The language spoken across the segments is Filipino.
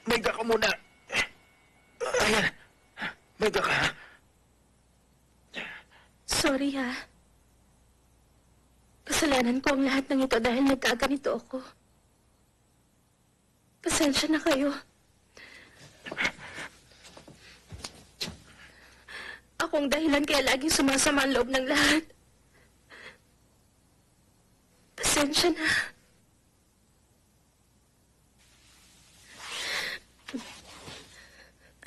Mayda ka muna. Ayan. Mayda ka. Sorry, ha. Kasalanan ko ang lahat ng ito dahil nagkaganito ako. Pasensya na kayo. Ako ang dahilan kaya laging sumasama ang loob ng lahat. Pasensya na.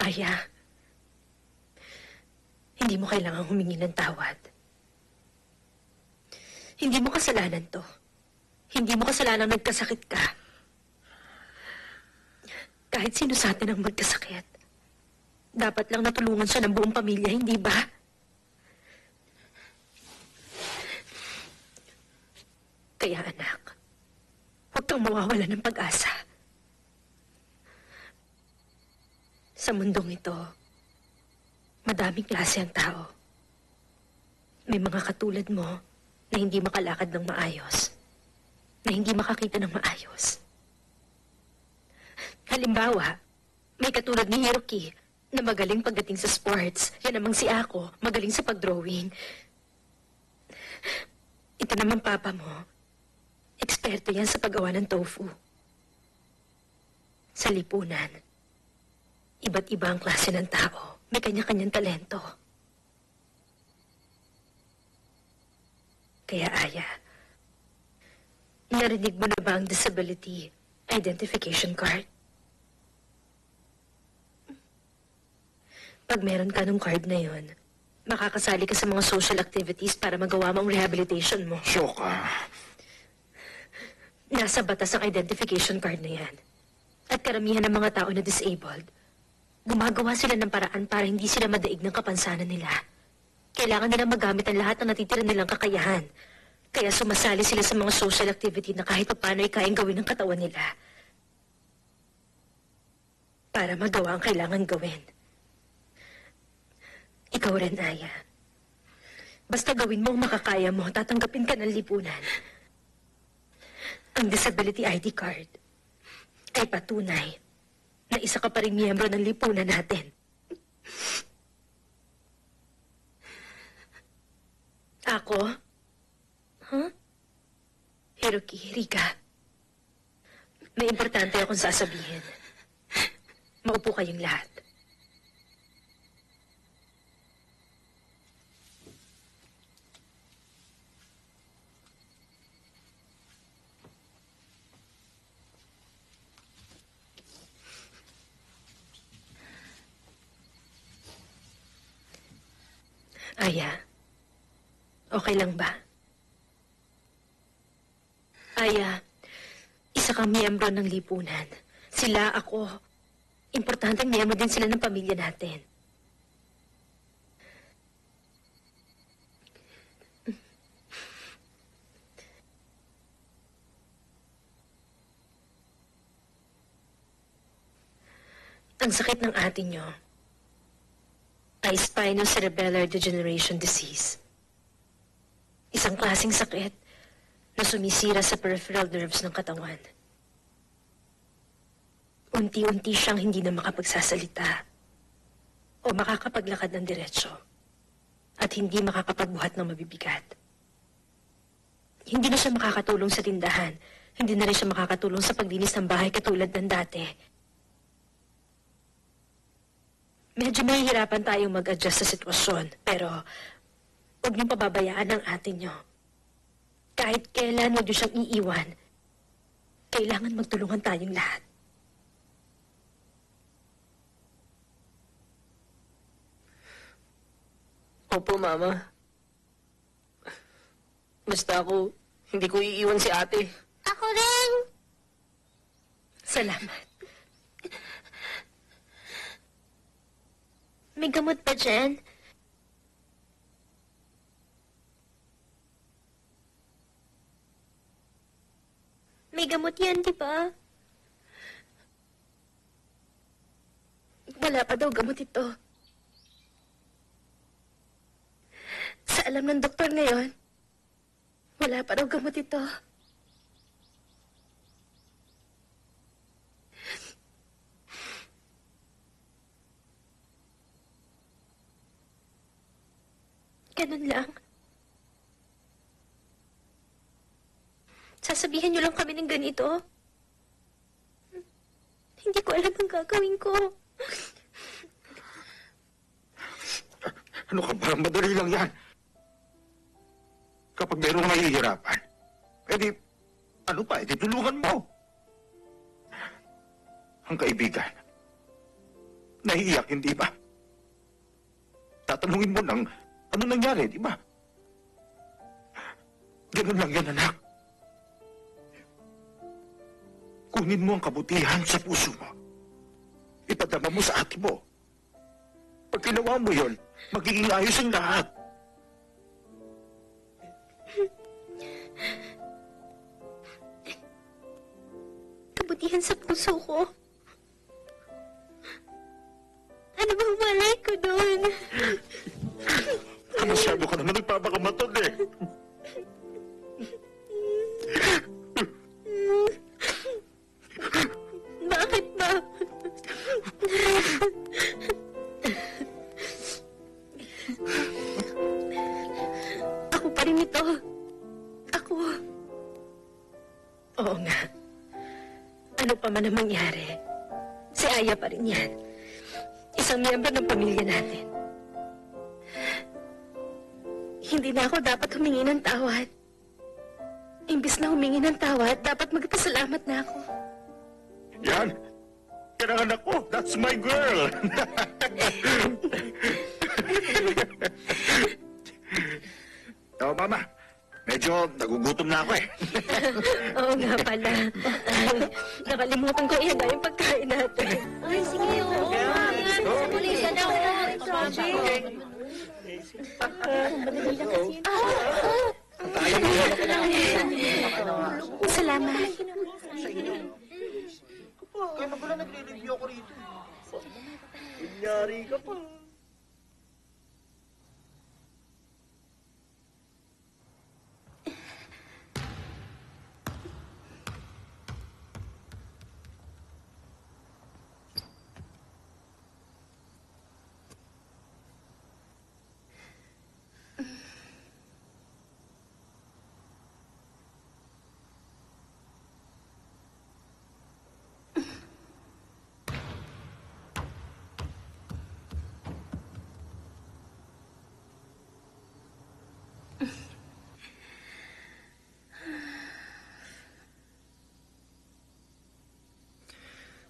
Aya, hindi mo kailangang humingi ng tawad. Hindi mo kasalanan to. Hindi mo kasalanan nagkasakit ka. Kahit sino sa atin ang magkasakit, dapat lang natulungan siya ng buong pamilya, hindi ba? Kaya anak, huwag kang mawawala ng pag-asa. Sa mundong ito, madaming klase ang tao. May mga katulad mo na hindi makalakad ng maayos, na hindi makakita ng maayos. Halimbawa, may katulad ni Hiroki na magaling pagdating sa sports. Yan namang si Ako, magaling sa pagdrawing. Ito naman papa mo, eksperto yan sa paggawa ng tofu. Sa lipunan, iba't iba ang klase ng tao. May kanya-kanyang talento. Kaya, Aya, narinig mo na ba ang disability identification card? Pag meron ka ng card na yon, makakasali ka sa mga social activities para magawa mo ang rehabilitation mo. Shoka. Nasa batas ang identification card na yan. At karamihan ng mga tao na disabled, gumagawa sila ng paraan para hindi sila madaig ng kapansanan nila. Kailangan nila magamit ang lahat ng natitira nilang kakayahan. Kaya sumasali sila sa mga social activity na kahit paano ay kayang gawin ng katawan nila. Para magawa ang kailangan gawin. Ikaw rin, Aya. Basta gawin mo ang makakaya mo, tatanggapin ka ng lipunan. Ang disability ID card ay patunay na isa ka pa rin miyembro ng lipunan natin. Ako? Huh? Hiroki, Rika. May importante akong sasabihin. Maupo kayong lahat. Aya, okay lang ba? Aya, isa kang miyembro ng lipunan. Sila, ako. Importanteng miyembro din sila ng pamilya natin. Ang sakit ng ate nyo ay spinocerebellar degeneration disease. Isang klaseng sakit na sumisira sa peripheral nerves ng katawan. Unti-unti siyang hindi na makapagsasalita o makakapaglakad ng diretsyo at hindi makakapagbuhat ng mabibigat. Hindi na siya makakatulong sa tindahan. Hindi na rin siya makakatulong sa paglinis ng bahay katulad ng dati. Medyo mahihirapan tayong mag-adjust sa sitwasyon, pero huwag niyong pababayaan ang ate niyo. Kahit kailan huwag niyo siyang iiwan, kailangan magtulungan tayong lahat. Opo, Mama. Basta ako, hindi ko iiwan si ate. Ako rin! Salamat. May gamot pa dyan? May gamot yan, di ba? Wala pa daw gamot ito. Sa alam ng doktor ngayon, wala pa daw gamot ito. Ganun lang. Sasabihin niyo lang kami ng ganito. Hindi ko alam ang gagawin ko. Ano ka ba? Madali lang yan. Kapag mayroong nahihirapan, edi, ano pa, edi tulungan mo. Ang kaibigan, nahiiyak, hindi ba? Tatanungin mo ng ano nangyari, di ba? Ganun lang yan, anak. Kunin mo ang kabutihan sa puso mo. Ipadama mo sa ate mo. Pag ginawa mo yon, magiging ayos ang lahat. Kabutihan sa puso ko. Ano bang malay ko doon? Masyado ka naman nagpapakamatod eh. Bakit ba? Ako pa rin ito. Ako. Oo nga. Ano pa man ang mangyari, si Aya pa rin yan. Isang miyembro ng pamilya natin. Hindi na ako dapat humingi ng tawad. Imbis na humingi ng tawad, dapat magpasalamat na ako. Yan. Yan ang anak ko. That's my girl. Oh, Mama. Medyo nagugutom na ako eh. Oo nga pala. Ay, nakalimutan ko ihanda yung pagkain natin. Ay, sige, oo. Sa pulisan na ako. Salamat. Kaya na pala nagre-review ako rito. Kunyari ka pa.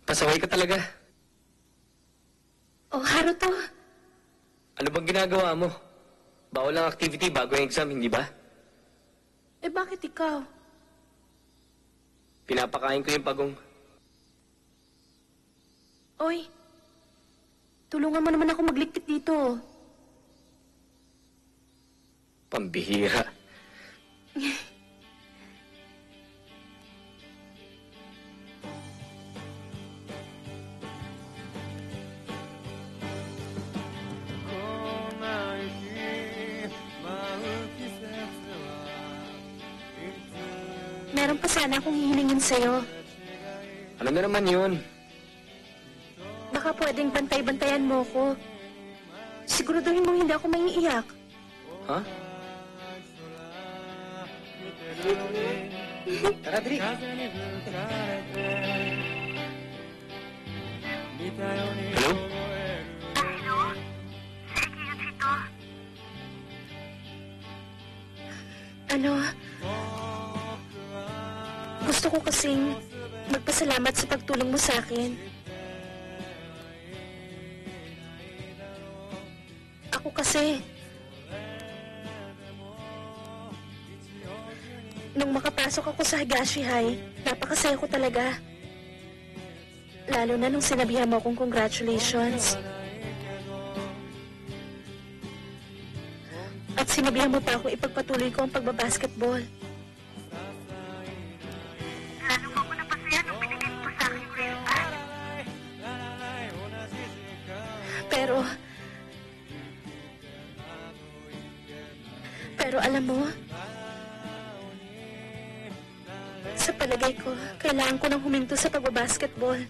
Pasaway ka talaga. Oh, Haruto. Ano bang ginagawa mo? Bawal ang activity bago ang exam, hindi ba? Eh, bakit ikaw? Pinapakain ko yung pagong. Oy, tulungan mo naman ako magligpit dito. Pambihira. Meron pa sana akong hihilingin sa'yo. Ano na naman yun? Baka pwedeng bantay-bantayan mo ko. Siguraduhin mo hindi ako maiiyak. Ha? Tara, dali. Hello? Ano? Gusto ko kasing magpasalamat sa pagtulong mo sa akin. Ako kasi, nung makapasok ako sa Higashi High, napakasaya ko talaga. Lalo na nung sinabihan mo akong congratulations. At sinabihan mo pa ako ipagpatuloy ko ang pagbabasketball. Lalo ko napasaya nung binigay mo pa sa akin yung wristband. Pero alam mo, sa palagay ko, kailangan ko nang huminto sa pagbabasketball.